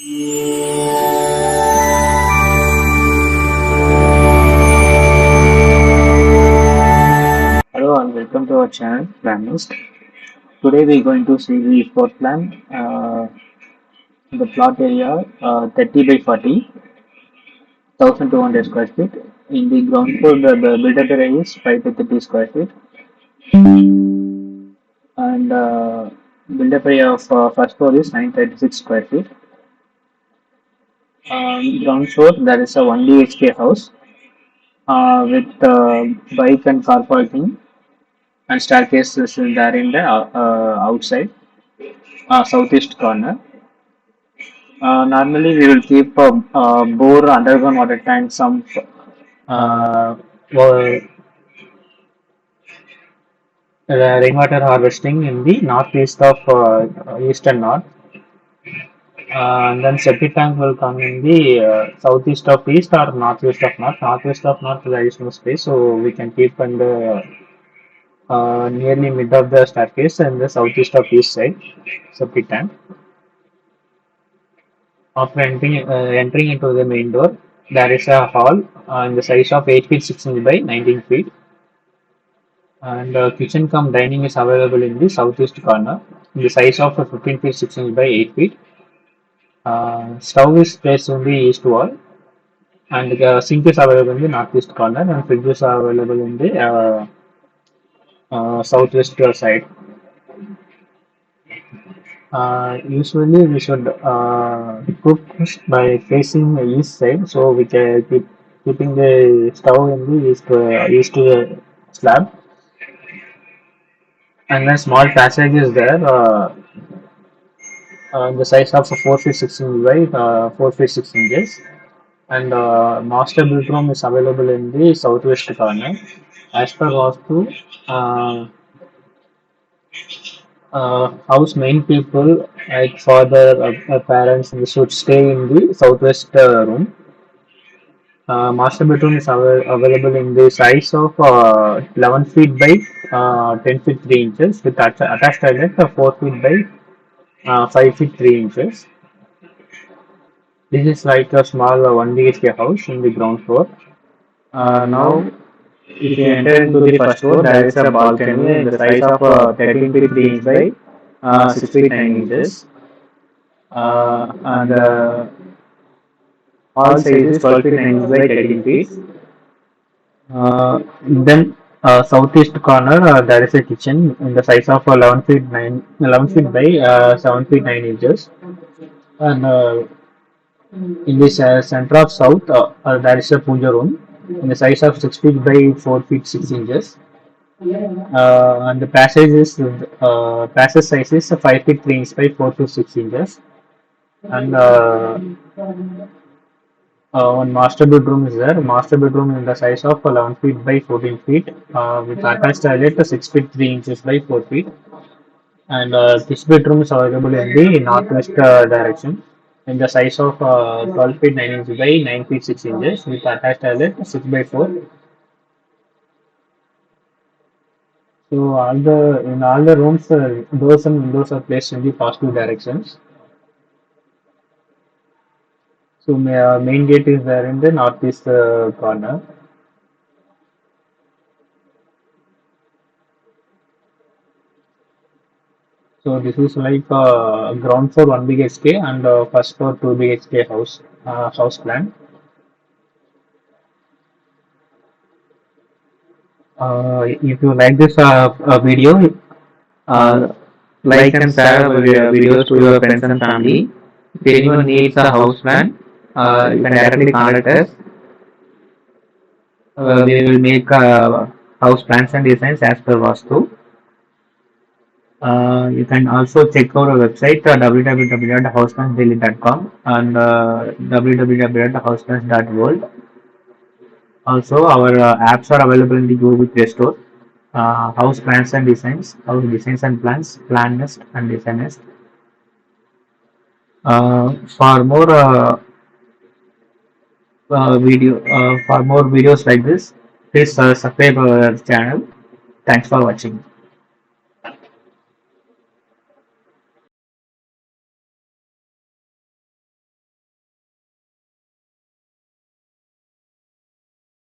Hello and welcome to our channel PlanNest. Today we are going to see the floor plan. The plot area 30 by 40, 1200 square feet. In the ground floor, the built-up area is 5 to 30 square feet, and built-up area of first floor is 936 square feet. Ground floor, there is a 1 BHK house with bike and car parking, and staircase is there in the outside southeast corner. Normally, we will keep a bore underground water tank, some uh, wa- rainwater harvesting in the northeast of east and north. And then septic tank will come in the southeast of east or northwest of north. Northwest of north, there is no space, so we can keep in the nearly mid of the staircase and the southeast of east side septic tank. After entering into the main door, there is a hall in the size of 8 feet 6 inch by 19 feet, and kitchen cum dining is available in the southeast corner in the size of 15 feet 6 inch by 8 feet. Stove is placed in the east wall, and the sink is available in the northeast corner, and fridges are available in the southwest side. Usually, we should cook by facing the east side, so we can keeping the stove in the east slab, and then small passage is there. The size of 4 feet 6 inches by 4 feet 6 inches, and master bedroom is available in the southwest corner. As per Vastu, uh, house main people like father, parents, they should stay in the southwest room. Master bedroom is available in the size of 11 feet by 10 feet 3 inches with attached toilet 4 feet by 5 feet 3 inches. This is like a small 1 BHK house in the ground floor. Now, if you enter into the first floor, there is a balcony in the size of 13 feet 3 inch by 6 feet 9 inches. And all sizes 12 feet 9 inches by 13 feet. Then southeast corner, there is a kitchen in the size of 11 feet by 7 feet 9 inches. And in this center of south, there is a puja room in the size of 6 feet by 4 feet 6 inches. And the passage size is 5 feet 3 inches by 4 to 6 inches. And one master bedroom is there. Master bedroom in the size of 11 feet by 14 feet with attached toilet 6 feet 3 inches by 4 feet. And this bedroom is available in the northwest direction in the size of 12 feet 9 inches by 9 feet 6 inches with attached toilet 6 by 4. So in all the rooms, doors and windows are placed in the positive directions. So main gate is there in the northeast corner. So this is like ground floor 1 BHK and first floor 2 BHK house plan. If you like this video, uh, like and share our videos to your friends and family. If anyone needs a house plan, you can directly contact us. We will make house plans and designs as per Vastu. You can also check our website www.houseplansdaily.com and www.houseplans.world. Also, our apps are available in the Google Play Store. House plans and designs, house designs and plans, PlanNest and DesignNest. For more for more videos like this, please subscribe our channel. Thanks for watching.